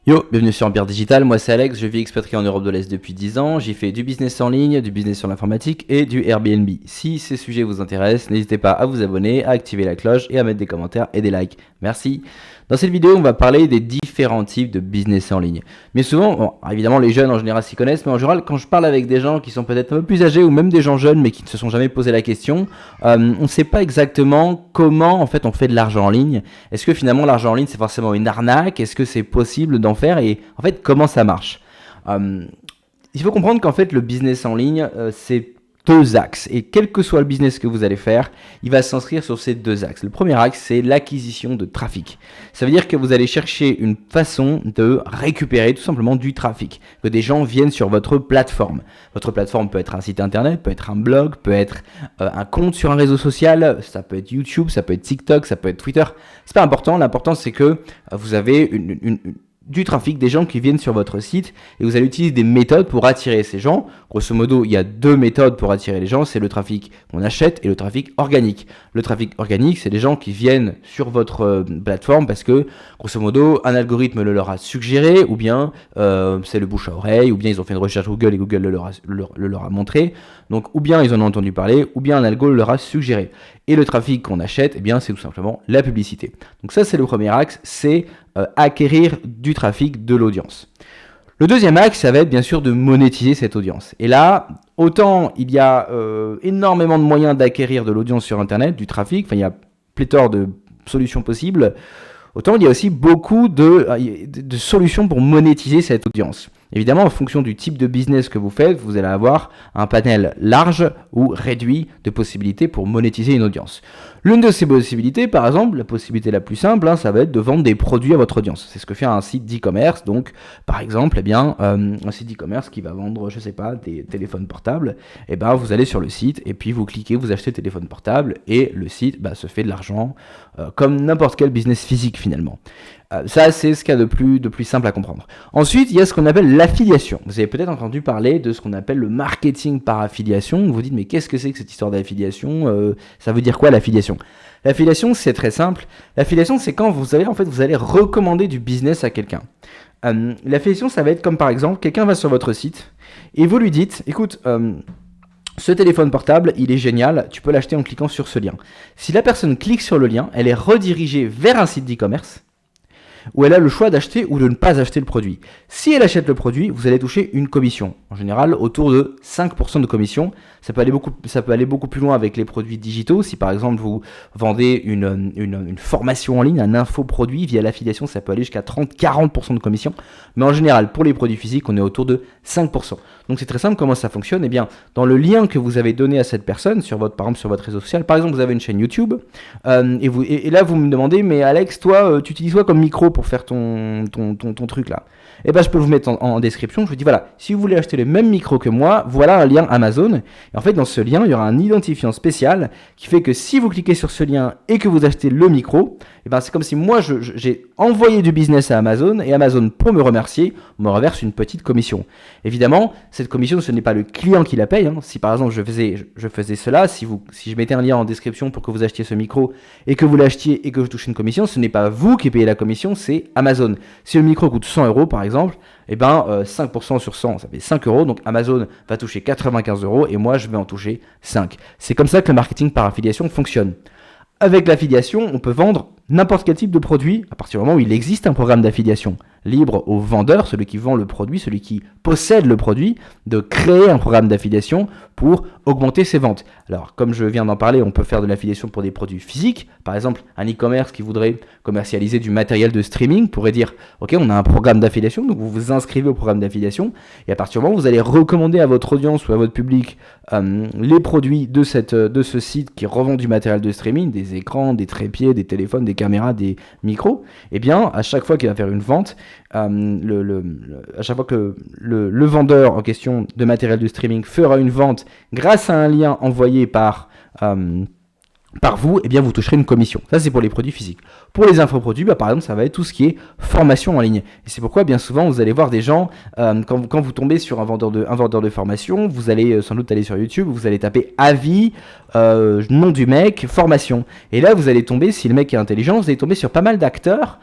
Yo, bienvenue sur Empire Digital, moi c'est Alex, je vis expatrié en Europe de l'Est depuis 10 ans, j'ai fait du business en ligne, du business sur l'informatique et du Airbnb. Si ces sujets vous intéressent, n'hésitez pas à vous abonner, à activer la cloche et à mettre des commentaires et des likes. Merci. Dans cette vidéo, on va parler des différents types de business en ligne. Mais souvent, bon, évidemment les jeunes en général s'y connaissent, mais en général quand je parle avec des gens qui sont peut-être un peu plus âgés ou même des gens jeunes mais qui ne se sont jamais posé la question, on ne sait pas exactement comment en fait on fait de l'argent en ligne. Est-ce que finalement l'argent en ligne c'est forcément une arnaque? Est-ce que c'est possible d'en faire et en fait comment ça marche? Il faut comprendre qu'en fait le business en ligne c'est deux axes et quel que soit le business que vous allez faire, il va s'inscrire sur ces deux axes. Le premier axe c'est l'acquisition de trafic. Ça veut dire que vous allez chercher une façon de récupérer tout simplement du trafic, que des gens viennent sur votre plateforme. Votre plateforme peut être un site internet, peut être un blog, peut être un compte sur un réseau social, ça peut être YouTube, ça peut être TikTok, ça peut être Twitter. C'est pas important, l'important c'est que vous avez du trafic, des gens qui viennent sur votre site et vous allez utiliser des méthodes pour attirer ces gens. Grosso modo, il y a deux méthodes pour attirer les gens, c'est le trafic qu'on achète et le trafic organique. Le trafic organique, c'est des gens qui viennent sur votre plateforme parce que, grosso modo, un algorithme le leur a suggéré ou bien c'est le bouche à oreille ou bien ils ont fait une recherche Google et Google le leur a montré. Donc, ou bien ils en ont entendu parler ou bien un algo le leur a suggéré. Et le trafic qu'on achète, eh bien, c'est tout simplement la publicité. Donc ça, c'est le premier axe, c'est acquérir du trafic, de l'audience. Le deuxième axe, ça va être bien sûr de monétiser cette audience. Et là, autant il y a énormément de moyens d'acquérir de l'audience sur Internet, du trafic, enfin il y a pléthore de solutions possibles, autant il y a aussi beaucoup de solutions pour monétiser cette audience. Évidemment, en fonction du type de business que vous faites, vous allez avoir un panel large ou réduit de possibilités pour monétiser une audience. L'une de ces possibilités, par exemple, la possibilité la plus simple, ça va être de vendre des produits à votre audience. C'est ce que fait un site d'e-commerce. Donc, par exemple, un site d'e-commerce qui va vendre, je sais pas, des téléphones portables. Vous allez sur le site et puis vous cliquez, vous achetez le téléphone portable et le site se fait de l'argent comme n'importe quel business physique finalement. Ça, c'est ce qu'il y a de plus simple à comprendre. Ensuite, il y a ce qu'on appelle l'affiliation. Vous avez peut-être entendu parler de ce qu'on appelle le marketing par affiliation. Vous vous dites, mais qu'est-ce que c'est que cette histoire d'affiliation? Ça veut dire quoi l'affiliation? L'affiliation, c'est très simple. L'affiliation, c'est quand vous allez recommander du business à quelqu'un. L'affiliation, ça va être comme par exemple, quelqu'un va sur votre site et vous lui dites, écoute, ce téléphone portable, il est génial, tu peux l'acheter en cliquant sur ce lien. Si la personne clique sur le lien, elle est redirigée vers un site d'e-commerce où elle a le choix d'acheter ou de ne pas acheter le produit. Si elle achète le produit, vous allez toucher une commission. En général, autour de 5% de commission. Ça peut aller beaucoup plus loin avec les produits digitaux. Si par exemple, vous vendez une formation en ligne, un infoproduit via l'affiliation, ça peut aller jusqu'à 30-40% de commission. Mais en général, pour les produits physiques, on est autour de 5%. Donc c'est très simple, comment ça fonctionne? Eh bien, dans le lien que vous avez donné à cette personne, par exemple sur votre réseau social, par exemple, vous avez une chaîne YouTube, et là, vous me demandez, mais Alex, toi, tu utilises quoi comme micro pour faire ton truc là? Je peux vous mettre en description. Je vous dis voilà, si vous voulez acheter le même micro que moi, voilà un lien Amazon. Et en fait, dans ce lien, il y aura un identifiant spécial qui fait que si vous cliquez sur ce lien et que vous achetez le micro, c'est comme si moi j'ai envoyé du business à Amazon et Amazon, pour me remercier, me reverse une petite commission. Évidemment, cette commission, ce n'est pas le client qui la paye. Si par exemple je faisais cela, si je mettais un lien en description pour que vous achetiez ce micro et que vous l'achetiez et que je touche une commission, ce n'est pas vous qui payez la commission, c'est Amazon. Si le micro coûte 100 € par exemple, 5% sur 100, ça fait 5 €. Donc Amazon va toucher 95 € et moi je vais en toucher 5. C'est comme ça que le marketing par affiliation fonctionne. Avec l'affiliation, on peut vendre n'importe quel type de produit à partir du moment où il existe un programme d'affiliation. Libre au vendeur, celui qui vend le produit, celui qui possède le produit, de créer un programme d'affiliation pour augmenter ses ventes. Alors, comme je viens d'en parler, on peut faire de l'affiliation pour des produits physiques. Par exemple, un e-commerce qui voudrait commercialiser du matériel de streaming pourrait dire « Ok, on a un programme d'affiliation, donc vous vous inscrivez au programme d'affiliation et à partir du moment où vous allez recommander à votre audience ou à votre public les produits de ce site qui revend du matériel de streaming, des écrans, des trépieds, des téléphones, des caméras, des micros, à chaque fois qu'il va faire une vente, à chaque fois que le vendeur en question de matériel de streaming fera une vente grâce à un lien envoyé par vous, vous toucherez une commission. Ça, c'est pour les produits physiques. Pour les infoproduits, par exemple, ça va être tout ce qui est formation en ligne. Et c'est pourquoi, bien souvent, vous allez voir des gens, quand vous tombez sur un vendeur de formation, vous allez sans doute aller sur YouTube, vous allez taper avis, nom du mec, formation. Et là, vous allez tomber, si le mec est intelligent, vous allez tomber sur pas mal d'acteurs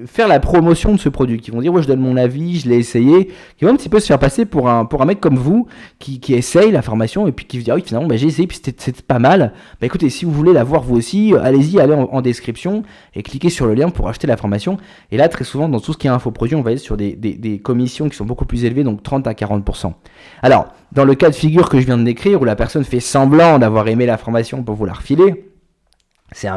faire la promotion de ce produit, qui vont dire ouais je donne mon avis, je l'ai essayé, qui vont un petit peu se faire passer pour un mec comme vous qui essaye la formation et puis qui vous dit ah oui finalement j'ai essayé puis c'était pas mal. Bah écoutez, si vous voulez la voir vous aussi, allez-y, allez en description et cliquez sur le lien pour acheter la formation. Et là très souvent dans tout ce qui est infoproduit, on va être sur des commissions qui sont beaucoup plus élevées, donc 30 à 40%. Alors dans le cas de figure que je viens de décrire où la personne fait semblant d'avoir aimé la formation pour vous la refiler, c'est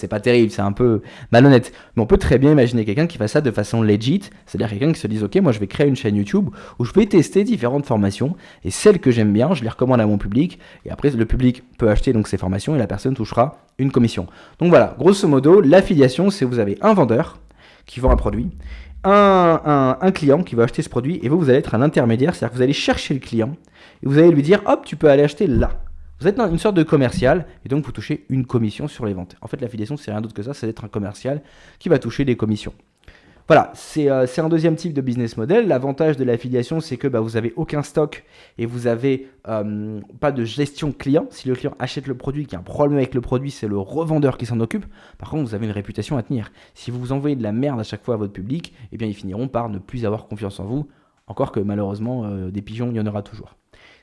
pas terrible, c'est un peu malhonnête. Mais on peut très bien imaginer quelqu'un qui fasse ça de façon legit, c'est-à-dire quelqu'un qui se dise ok, moi je vais créer une chaîne YouTube où je vais tester différentes formations et celles que j'aime bien, je les recommande à mon public et après le public peut acheter donc ces formations et la personne touchera une commission. Donc voilà, grosso modo, l'affiliation, c'est vous avez un vendeur qui vend un produit, un client qui va acheter ce produit et vous allez être un intermédiaire, c'est-à-dire que vous allez chercher le client et vous allez lui dire hop, tu peux aller acheter là. Vous êtes une sorte de commercial et donc vous touchez une commission sur les ventes. En fait, l'affiliation, c'est rien d'autre que ça, c'est d'être un commercial qui va toucher des commissions. Voilà, c'est un deuxième type de business model. L'avantage de l'affiliation, c'est que vous n'avez aucun stock et vous n'avez pas de gestion client. Si le client achète le produit, qu'il y a un problème avec le produit, c'est le revendeur qui s'en occupe. Par contre, vous avez une réputation à tenir. Si vous vous envoyez de la merde à chaque fois à votre public, eh bien, ils finiront par ne plus avoir confiance en vous. Encore que malheureusement, des pigeons, il y en aura toujours.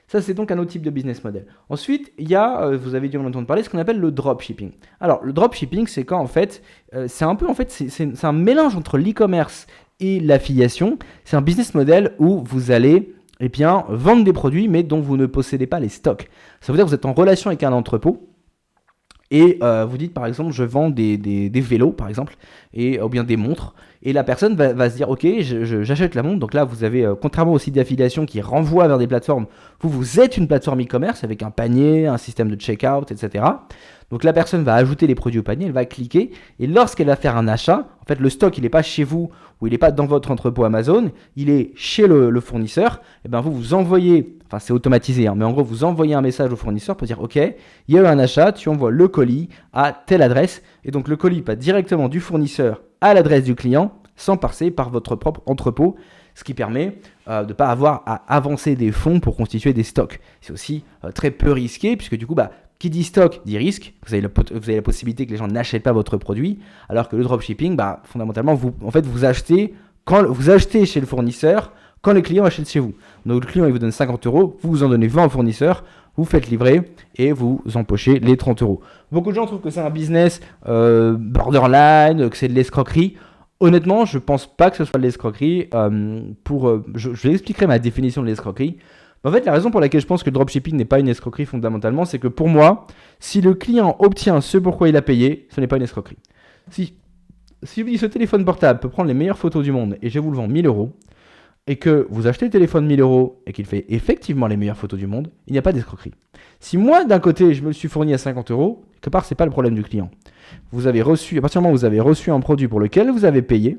Ça, c'est donc un autre type de business model. Ensuite, il y a, vous avez dû en entendre parler, ce qu'on appelle le dropshipping. Alors, le dropshipping, c'est quand en fait, c'est un mélange entre l'e-commerce et l'affiliation. C'est un business model où vous allez vendre des produits, mais dont vous ne possédez pas les stocks. Ça veut dire que vous êtes en relation avec un entrepôt. Et vous dites par exemple, je vends des vélos par exemple, ou bien des montres. Et la personne va se dire, ok, j'achète la montre. Donc là, vous avez, contrairement au site d'affiliation qui renvoie vers des plateformes, vous êtes une plateforme e-commerce avec un panier, un système de checkout, etc. Donc la personne va ajouter les produits au panier, elle va cliquer. Et lorsqu'elle va faire un achat, en fait, le stock, il n'est pas chez vous ou il n'est pas dans votre entrepôt Amazon, il est chez le fournisseur. Et bien vous envoyez, enfin c'est automatisé, mais en gros, vous envoyez un message au fournisseur pour dire, ok, il y a eu un achat, tu envoies le colis à telle adresse. Et donc le colis va directement du fournisseur à l'adresse du client sans passer par votre propre entrepôt, ce qui permet de ne pas avoir à avancer des fonds pour constituer des stocks. C'est aussi très peu risqué puisque du coup, qui dit stock dit risque. Vous avez la possibilité que les gens n'achètent pas votre produit, alors que le dropshipping, fondamentalement, vous achetez chez le fournisseur quand le client achète chez vous. Donc le client il vous donne 50 €, vous en donnez 20 au fournisseur, vous faites livrer et vous empochez les 30 €. Beaucoup de gens trouvent que c'est un business borderline, que c'est de l'escroquerie. Honnêtement, je ne pense pas que ce soit de l'escroquerie. Je vous expliquerai ma définition de l'escroquerie. En fait, la raison pour laquelle je pense que le dropshipping n'est pas une escroquerie fondamentalement, c'est que pour moi, si le client obtient ce pourquoi il a payé, ce n'est pas une escroquerie. Si vous dites ce téléphone portable peut prendre les meilleures photos du monde et je vous le vends 1000 €, et que vous achetez le téléphone 1000 € et qu'il fait effectivement les meilleures photos du monde, il n'y a pas d'escroquerie. Si moi, d'un côté, je me le suis fourni à 50 €, quelque part, ce n'est pas le problème du client. À partir du moment où vous avez reçu un produit pour lequel vous avez payé,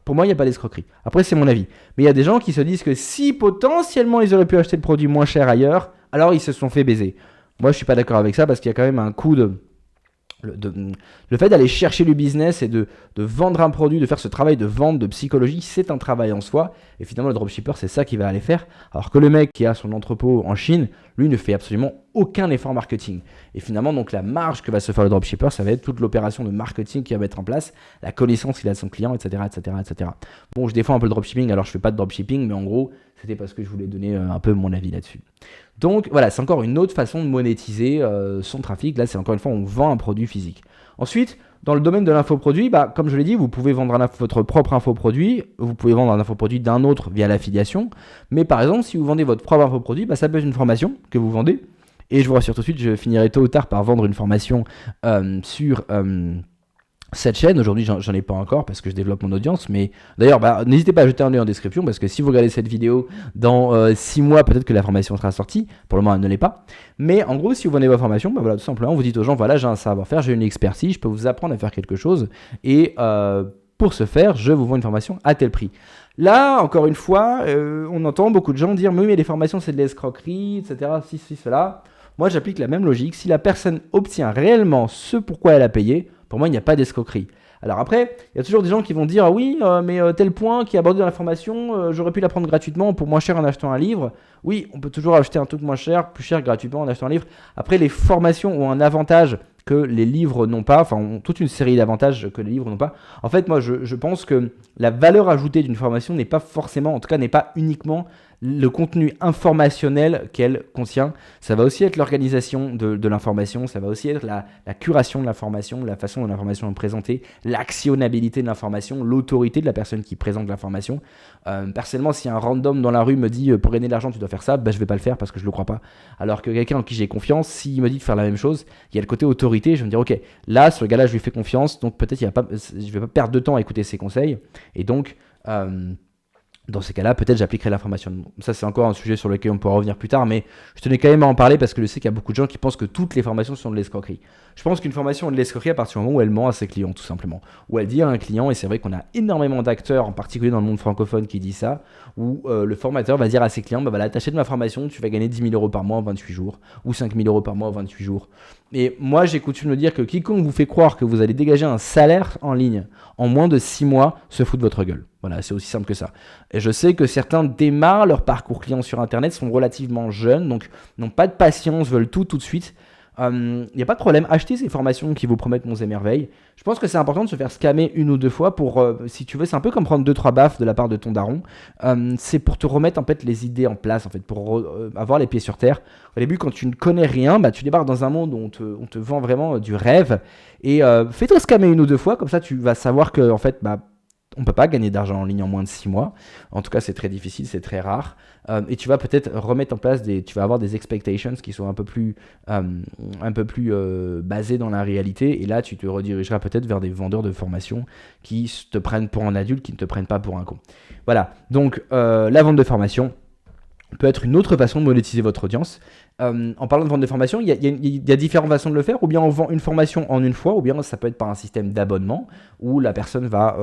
pour moi, il n'y a pas d'escroquerie. Après, c'est mon avis. Mais il y a des gens qui se disent que si potentiellement ils auraient pu acheter le produit moins cher ailleurs, alors ils se sont fait baiser. Moi, je ne suis pas d'accord avec ça parce qu'il y a quand même un coût le fait d'aller chercher le business et de vendre un produit, de faire ce travail de vente, de psychologie, c'est un travail en soi. Et finalement, le dropshipper, c'est ça qu'il va aller faire. Alors que le mec qui a son entrepôt en Chine, lui ne fait absolument aucun effort marketing. Et finalement, donc la marge que va se faire le dropshipper, ça va être toute l'opération de marketing qu'il va mettre en place, la connaissance qu'il a de son client, etc., etc., etc. Bon, je défends un peu le dropshipping, alors je ne fais pas de dropshipping, mais en gros, c'était parce que je voulais donner un peu mon avis là-dessus. Donc voilà, c'est encore une autre façon de monétiser son trafic. Là, c'est encore une fois, on vend un produit physique. Ensuite, dans le domaine de l'infoproduit, comme je l'ai dit, vous pouvez vendre votre propre infoproduit, vous pouvez vendre un infoproduit d'un autre via l'affiliation. Mais par exemple, si vous vendez votre propre infoproduit, ça peut être une formation que vous vendez. Et je vous rassure tout de suite, je finirai tôt ou tard par vendre une formation sur cette chaîne. Aujourd'hui, j'en ai pas encore parce que je développe mon audience. Mais d'ailleurs, n'hésitez pas à jeter un œil en description parce que si vous regardez cette vidéo dans 6 mois, peut-être que la formation sera sortie. Pour le moment, elle ne l'est pas. Mais en gros, si vous vendez votre formation, tout simplement, vous dites aux gens, voilà, j'ai un savoir-faire, j'ai une expertise, je peux vous apprendre à faire quelque chose. Et pour ce faire, je vous vends une formation à tel prix. Là, encore une fois, on entend beaucoup de gens dire, mais les formations, c'est de l'escroquerie, etc. Cela. Moi, j'applique la même logique. Si la personne obtient réellement ce pourquoi elle a payé, pour moi, il n'y a pas d'escroquerie. Alors après, il y a toujours des gens qui vont dire oui, mais tel point qui est abordé dans la formation, j'aurais pu l'apprendre gratuitement pour moins cher en achetant un livre. Oui, on peut toujours acheter un truc moins cher, plus cher gratuitement en achetant un livre. Après, les formations ont un avantage que les livres n'ont pas, enfin ont toute une série d'avantages que les livres n'ont pas. En fait, moi je pense que la valeur ajoutée d'une formation n'est pas forcément, en tout cas n'est pas uniquement le contenu informationnel qu'elle contient. Ça va aussi être l'organisation de l'information, ça va aussi être la curation de l'information, la façon dont l'information est présentée, l'actionnabilité de l'information, l'autorité de la personne qui présente l'information. Personnellement, si un random dans la rue me dit pour gagner de l'argent tu dois faire ça, je vais pas le faire parce que je le crois pas. Alors que quelqu'un en qui j'ai confiance, s'il me dit de faire la même chose, il y a le côté autorité, je vais me dire ok, là ce gars-là je lui fais confiance, donc peut-être je vais pas perdre de temps à écouter ses conseils, et donc dans ces cas-là, peut-être j'appliquerai l'information. Ça, c'est encore un sujet sur lequel on pourra revenir plus tard, mais je tenais quand même à en parler parce que je sais qu'il y a beaucoup de gens qui pensent que toutes les formations sont de l'escroquerie. Je pense qu'une formation est de l'escroquerie à partir du moment où elle ment à ses clients, tout simplement. Où elle dit à un client, et c'est vrai qu'on a énormément d'acteurs, en particulier dans le monde francophone, qui disent ça, où le formateur va dire à ses clients, voilà, t'achètes ma formation, tu vas gagner 10 000 euros par mois en 28 jours, ou 5 000 euros par mois en 28 jours. Et moi, j'ai coutume de dire que quiconque vous fait croire que vous allez dégager un salaire en ligne en moins de 6 mois se fout de votre gueule. Voilà, c'est aussi simple que ça. Et je sais que certains démarrent leur parcours client sur Internet, sont relativement jeunes, donc n'ont pas de patience, veulent tout de suite. Il n'y a pas de problème, achetez ces formations qui vous promettent monts et merveilles. Je pense que c'est important de se faire scammer une ou deux fois pour, si tu veux, c'est un peu comme prendre 2-3 baffes de la part de ton daron. C'est pour te remettre en fait les idées en place, en fait, pour avoir les pieds sur terre. Au début, quand tu ne connais rien, tu débarques dans un monde où on te vend vraiment du rêve. Et fais-toi scammer une ou deux fois, comme ça tu vas savoir que en fait, on ne peut pas gagner d'argent en ligne en moins de 6 mois. En tout cas, c'est très difficile, c'est très rare. Et tu vas peut-être remettre en place tu vas avoir des expectations qui sont un peu plus basées dans la réalité. Et là, tu te redirigeras peut-être vers des vendeurs de formation qui te prennent pour un adulte, qui ne te prennent pas pour un con. Voilà. Donc, la vente de formation peut être une autre façon de monétiser votre audience. En parlant de vente de formation, il y a différentes façons de le faire. Ou bien on vend une formation en une fois, ou bien ça peut être par un système d'abonnement où la personne va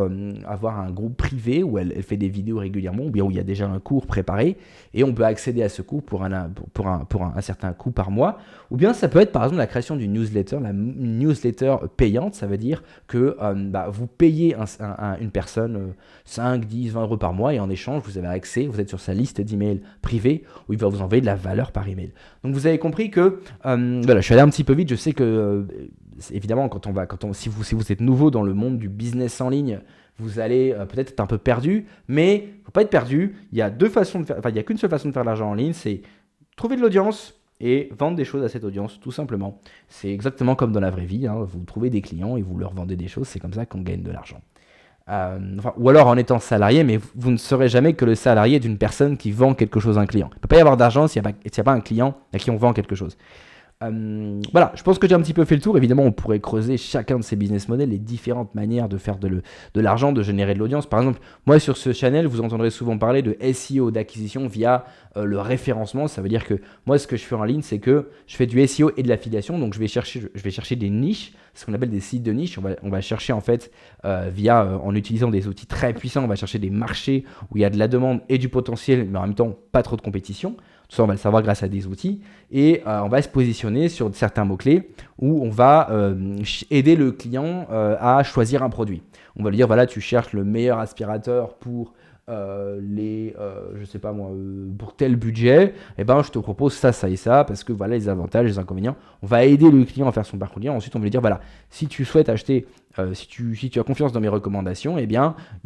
avoir un groupe privé où elle fait des vidéos régulièrement, ou bien où il y a déjà un cours préparé et on peut accéder à ce cours pour un certain coût par mois. Ou bien ça peut être par exemple la création d'une newsletter, une newsletter payante. Ça veut dire que vous payez une personne 5, 10, 20 euros par mois et en échange vous avez accès, vous êtes sur sa liste d'emails privés où il va vous envoyer de la valeur par email. Donc vous avez compris que, je suis allé un petit peu vite, je sais que évidemment si vous êtes nouveau dans le monde du business en ligne, vous allez peut-être être un peu perdu, mais il ne faut pas être perdu, il y a il n'y a qu'une seule façon de faire de l'argent en ligne, c'est trouver de l'audience et vendre des choses à cette audience, tout simplement. C'est exactement comme dans la vraie vie, hein, vous trouvez des clients et vous leur vendez des choses, c'est comme ça qu'on gagne de l'argent. Ou alors en étant salarié, mais vous ne serez jamais que le salarié d'une personne qui vend quelque chose à un client. Il ne peut pas y avoir d'argent s'il n'y a pas un client à qui on vend quelque chose. Voilà, je pense que j'ai un petit peu fait le tour. Évidemment, on pourrait creuser chacun de ces business models, les différentes manières de faire de l'argent, de générer de l'audience. Par exemple, moi sur ce channel, vous entendrez souvent parler de SEO, d'acquisition via le référencement. Ça veut dire que moi, ce que je fais en ligne, c'est que je fais du SEO et de l'affiliation. Donc, je vais chercher des niches, ce qu'on appelle des sites de niche. On va chercher en fait en utilisant des outils très puissants, on va chercher des marchés où il y a de la demande et du potentiel, mais en même temps pas trop de compétition. Tout ça, on va le savoir grâce à des outils. Et on va se positionner sur certains mots-clés où on va aider le client à choisir un produit. On va lui dire, voilà, tu cherches le meilleur aspirateur pour je sais pas moi, pour tel budget, je te propose ça, ça et ça, parce que voilà les avantages, les inconvénients. On va aider le client à faire son parcours client. Ensuite, on va lui dire, voilà, si tu souhaites acheter, si tu as confiance dans mes recommandations, il y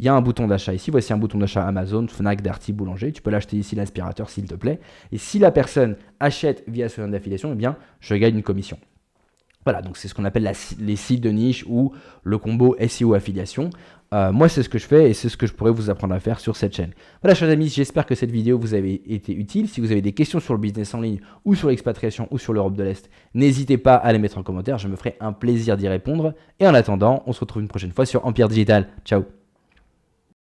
a un bouton d'achat ici. Voici un bouton d'achat Amazon, Fnac, Darty, Boulanger. Tu peux l'acheter ici, l'aspirateur, s'il te plaît. Et si la personne achète via ce lien d'affiliation, je gagne une commission. Voilà, donc c'est ce qu'on appelle les sites de niche ou le combo SEO affiliation. Moi, c'est ce que je fais et c'est ce que je pourrais vous apprendre à faire sur cette chaîne. Voilà, chers amis, j'espère que cette vidéo vous avait été utile. Si vous avez des questions sur le business en ligne ou sur l'expatriation ou sur l'Europe de l'Est, n'hésitez pas à les mettre en commentaire. Je me ferai un plaisir d'y répondre. Et en attendant, on se retrouve une prochaine fois sur Empire Digital. Ciao!